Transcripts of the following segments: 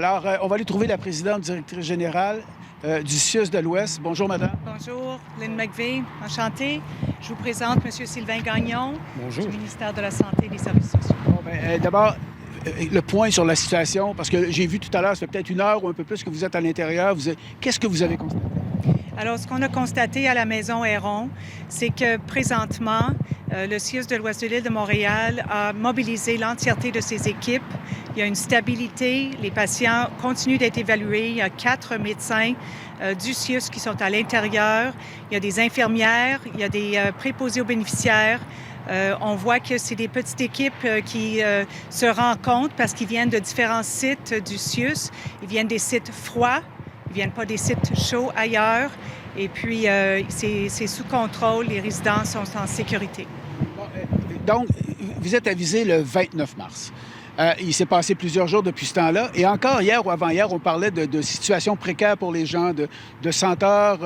Alors, on va aller trouver la présidente directrice générale du CIUS de l'Ouest. Bonjour, madame. Bonjour, Lynn McVeigh, enchantée. Je vous présente M. Sylvain Gagnon, Bonjour. du ministère de la Santé et des Services sociaux. Bon, d'abord, le point sur la situation, parce que j'ai vu tout à l'heure, ça fait peut-être une heure ou un peu plus que vous êtes à l'intérieur. Qu'est-ce que vous avez constaté? Alors, ce qu'on a constaté à la Maison Héron, c'est que présentement, le CIUS de l'Ouest de l'île de Montréal a mobilisé l'entièreté de ses équipes. Il y a une stabilité. Les patients continuent d'être évalués. Il y a 4 médecins du CIUS qui sont à l'intérieur. Il y a des infirmières, il y a des préposés aux bénéficiaires. On voit que c'est des petites équipes qui se rencontrent parce qu'ils viennent de différents sites du CIUS. Ils viennent des sites froids. Ils ne viennent pas des sites chauds ailleurs. Et puis, c'est sous contrôle. Les résidents sont en sécurité. Donc, vous êtes avisé le 29 mars. Il s'est passé plusieurs jours depuis ce temps-là. Et encore hier ou avant-hier, on parlait de situations précaires pour les gens, de senteurs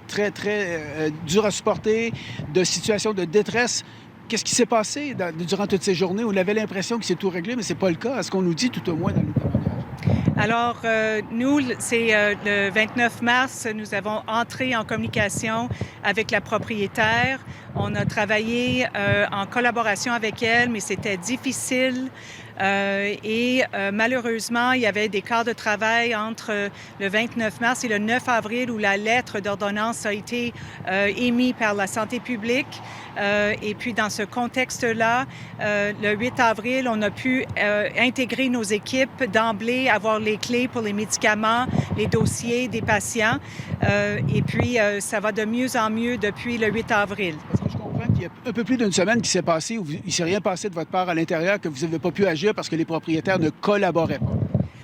très, très dures à supporter, de situations de détresse. Qu'est-ce qui s'est passé durant toutes ces journées? On avait l'impression que c'est tout réglé, mais ce n'est pas le cas. À ce qu'on nous dit, tout au moins, dans le témoignage. Alors, nous, c'est le 29 mars, nous avons entré en communication avec la propriétaire. On a travaillé en collaboration avec elle, mais c'était difficile. Malheureusement, il y avait des quarts de travail entre le 29 mars et le 9 avril où la lettre d'ordonnance a été émise par la santé publique. Et puis, dans ce contexte-là, le 8 avril, on a pu intégrer nos équipes d'emblée, avoir les clés pour les médicaments, les dossiers des patients. Et puis, ça va de mieux en mieux depuis le 8 avril. Parce que je comprends qu'il y a un peu plus d'une semaine qui s'est passée où il ne s'est rien passé de votre part à l'intérieur, que vous n'avez pas pu agir parce que les propriétaires ne collaboraient pas.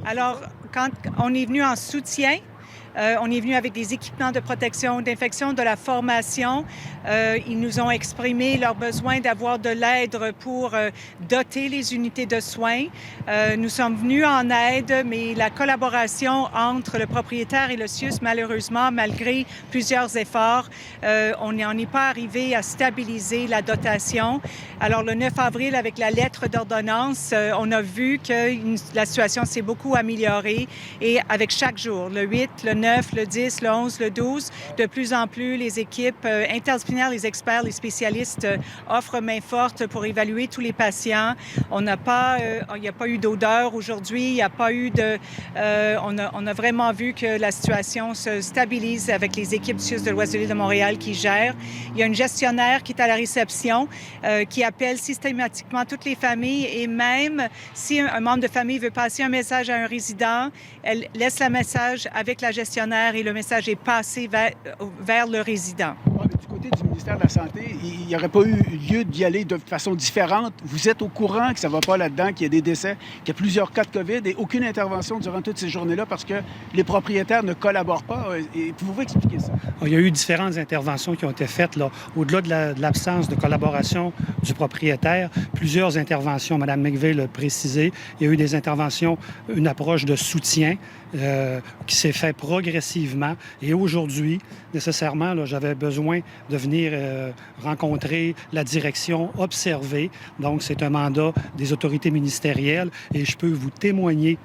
Alors, quand on est venu en soutien, on est venu avec des équipements de protection d'infection, de la formation. Ils nous ont exprimé leur besoin d'avoir de l'aide pour doter les unités de soins. Nous sommes venus en aide, mais la collaboration entre le propriétaire et le CIUS, malheureusement, malgré plusieurs efforts, on n'est pas arrivé à stabiliser la dotation. Alors, le 9 avril, avec la lettre d'ordonnance, on a vu que la situation s'est beaucoup améliorée. Et avec chaque jour, le 8, le 9, le 10, le 11, le 12, de plus en plus, les équipes interdisciplinaires, les experts, les spécialistes offrent main forte pour évaluer tous les patients. Il n'y a pas eu d'odeur aujourd'hui, il n'y a pas eu de... on a vraiment vu que la situation se stabilise avec les équipes du CIUS de l'Ouest de l'île de Montréal qui gèrent. Il y a une gestionnaire qui est à la réception, qui appelle systématiquement toutes les familles et même si un membre de famille veut passer un message à un résident, elle laisse le message avec la gestionnaire et le message est passé vers le résident. Ouais, mais du côté du ministère de la Santé, il n'y aurait pas eu lieu d'y aller de façon différente. Vous êtes au courant que ça ne va pas là-dedans, qu'il y a des décès, qu'il y a plusieurs cas de COVID et aucune intervention durant toutes ces journées-là parce que les propriétaires ne collaborent pas. Et pouvez-vous expliquer ça? Il y a eu différentes interventions qui ont été faites. Là. Au-delà de l'absence de collaboration du propriétaire, plusieurs interventions, Mme McVeigh l'a précisé, il y a eu des interventions, une approche de soutien qui s'est fait progressivement. Et aujourd'hui, nécessairement, là, j'avais besoin de venir rencontrer la direction, observer. Donc, c'est un mandat des autorités ministérielles et je peux vous témoigner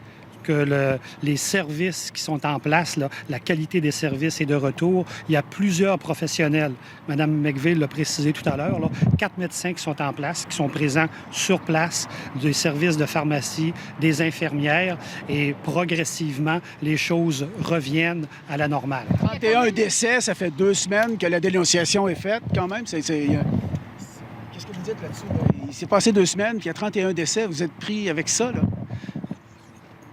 que les services qui sont en place, là, la qualité des services est de retour. Il y a plusieurs professionnels. Mme McVeigh l'a précisé tout à l'heure, 4 médecins qui sont en place, qui sont présents sur place, des services de pharmacie, des infirmières, et progressivement, les choses reviennent à la normale. 31 décès, ça fait 2 semaines que la dénonciation est faite, quand même. Qu'est-ce que vous dites là-dessus? Il s'est passé 2 semaines, puis il y a 31 décès. Vous êtes pris avec ça, là?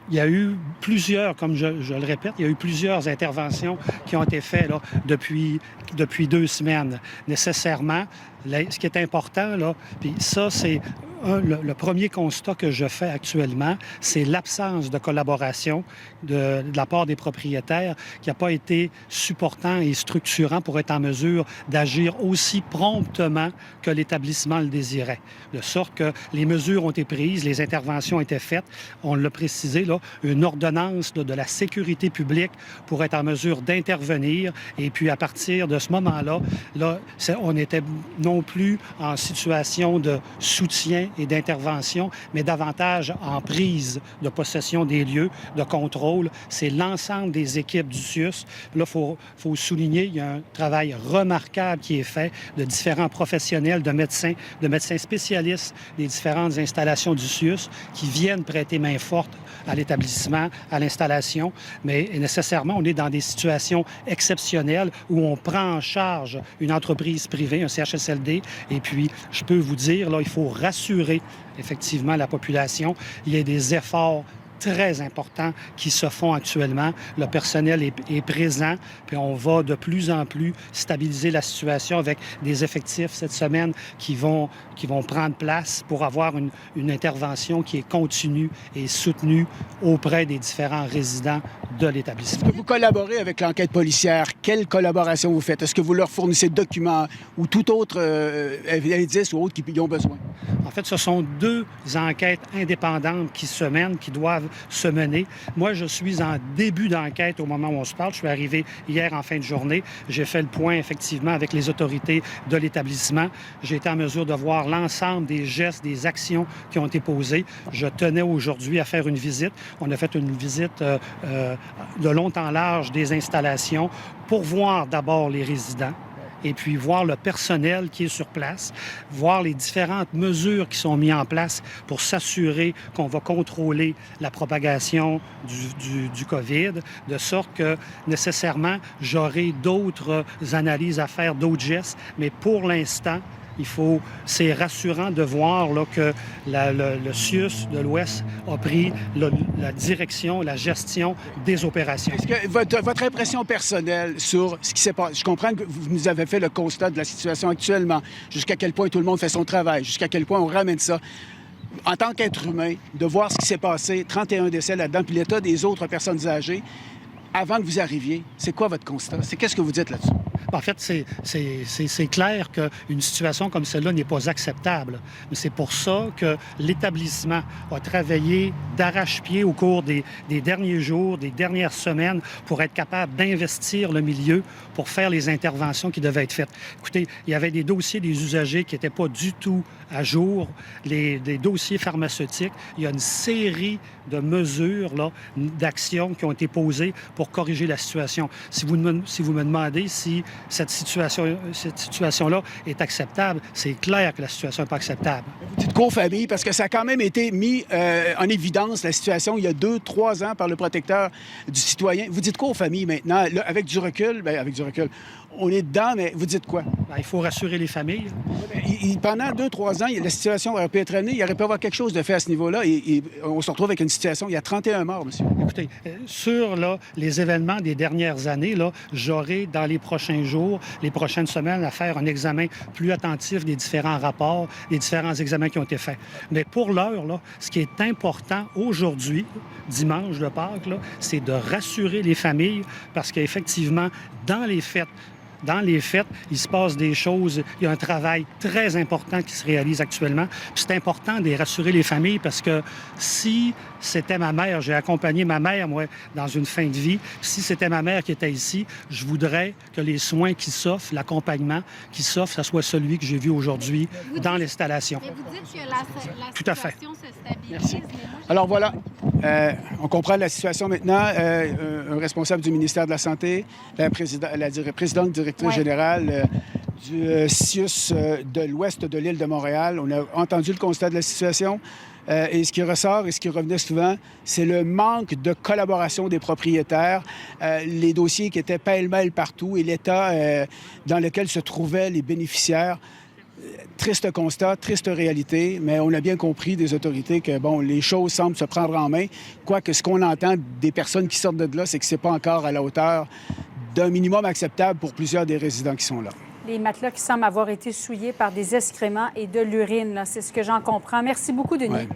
Il y a eu plusieurs, comme je le répète, il y a eu plusieurs interventions qui ont été faites là, depuis 2 semaines. Nécessairement, ce qui est important, là, puis ça, c'est le premier constat que je fais actuellement, c'est l'absence de collaboration de la part des propriétaires qui n'a pas été supportant et structurant pour être en mesure d'agir aussi promptement que l'établissement le désirait. De sorte que les mesures ont été prises, les interventions ont été faites. On l'a précisé, là, une ordonnance là, de la sécurité publique pour être en mesure d'intervenir. Et puis, à partir de ce moment-là, on était non plus en situation de soutien et d'intervention, mais davantage en prise de possession des lieux, de contrôle. C'est l'ensemble des équipes du CIUS. Là, il faut souligner, il y a un travail remarquable qui est fait de différents professionnels, de médecins spécialistes des différentes installations du CIUS qui viennent prêter main forte à l'établissement, à l'installation. Mais nécessairement, on est dans des situations exceptionnelles où on prend en charge une entreprise privée, un CHSLD, et puis je peux vous dire, là, il faut rassurer effectivement la population. Il y a des efforts très importants qui se font actuellement. Le personnel est présent, puis on va de plus en plus stabiliser la situation avec des effectifs cette semaine qui vont prendre place pour avoir une intervention qui est continue et soutenue auprès des différents résidents de l'établissement. Est-ce que vous collaborez avec l'enquête policière? Quelle collaboration vous faites? Est-ce que vous leur fournissez de documents ou tout autre indice ou autre qui ont besoin? En fait, ce sont 2 enquêtes indépendantes qui se mènent, qui doivent se mener. Moi, je suis en début d'enquête au moment où on se parle. Je suis arrivé hier en fin de journée. J'ai fait le point, effectivement, avec les autorités de l'établissement. J'ai été en mesure de voir l'ensemble des gestes, des actions qui ont été posées. Je tenais aujourd'hui à faire une visite. On a fait une visite de long en large des installations pour voir d'abord les résidents, et puis voir le personnel qui est sur place, voir les différentes mesures qui sont mises en place pour s'assurer qu'on va contrôler la propagation du COVID, de sorte que nécessairement, j'aurai d'autres analyses à faire, d'autres gestes, mais pour l'instant, c'est rassurant de voir là, que le CIUS de l'Ouest a pris la direction, la gestion des opérations. Est-ce que votre impression personnelle sur ce qui s'est passé, je comprends que vous nous avez fait le constat de la situation actuellement, jusqu'à quel point tout le monde fait son travail, jusqu'à quel point on ramène ça. En tant qu'être humain, de voir ce qui s'est passé, 31 décès là-dedans, puis l'état des autres personnes âgées, avant que vous arriviez, c'est quoi votre constat? Qu'est-ce que vous dites là-dessus? En fait, c'est clair qu'une situation comme celle-là n'est pas acceptable. Mais c'est pour ça que l'établissement a travaillé d'arrache-pied au cours des derniers jours, des dernières semaines, pour être capable d'investir le milieu pour faire les interventions qui devaient être faites. Écoutez, il y avait des dossiers des usagers qui n'étaient pas du tout à jour, des dossiers pharmaceutiques. Il y a une série de mesures, d'actions qui ont été posées pour corriger la situation. Si vous me demandez si cette situation-là est acceptable, c'est clair que la situation n'est pas acceptable. Vous dites quoi aux familles? Parce que ça a quand même été mis en évidence, la situation, il y a 2-3 ans par le protecteur du citoyen. Vous dites quoi aux familles maintenant? Là, avec du recul, on est dedans, mais vous dites quoi? Il faut rassurer les familles. Pendant 2-3 ans, la situation aurait pu être amenée. Il aurait pu y avoir quelque chose de fait à ce niveau-là. Et on se retrouve avec une situation, il y a 31 morts, monsieur. Écoutez, sur les événements des dernières années, j'aurai dans les prochains jours, les prochaines semaines, à faire un examen plus attentif des différents rapports, des différents examens qui ont été faits. Mais pour l'heure, ce qui est important aujourd'hui, dimanche de Pâques, c'est de rassurer les familles parce qu'effectivement, dans les fêtes, il se passe des choses. Il y a un travail très important qui se réalise actuellement. Puis c'est important de rassurer les familles parce que si c'était ma mère, j'ai accompagné ma mère, moi, dans une fin de vie. Si c'était ma mère qui était ici, je voudrais que les soins qui s'offrent, l'accompagnement qui s'offre, ça soit celui que j'ai vu aujourd'hui dans l'installation. Mais vous dites que la Tout à fait. situation se stabilise. Merci. Alors voilà, on comprend la situation maintenant. Un responsable du ministère de la Santé, la présidente directrice générale du CIUS de l'Ouest de l'île de Montréal. On a entendu le constat de la situation. Et ce qui ressort et ce qui revenait souvent, c'est le manque de collaboration des propriétaires, les dossiers qui étaient pêle-mêle partout et l'état dans lequel se trouvaient les bénéficiaires. Triste constat, triste réalité, mais on a bien compris des autorités que, les choses semblent se prendre en main. Quoique ce qu'on entend des personnes qui sortent de là, c'est que c'est pas encore à la hauteur d'un minimum acceptable pour plusieurs des résidents qui sont là. Les matelas qui semblent avoir été souillés par des excréments et de l'urine, c'est ce que j'en comprends. Merci beaucoup, Denis. Ouais.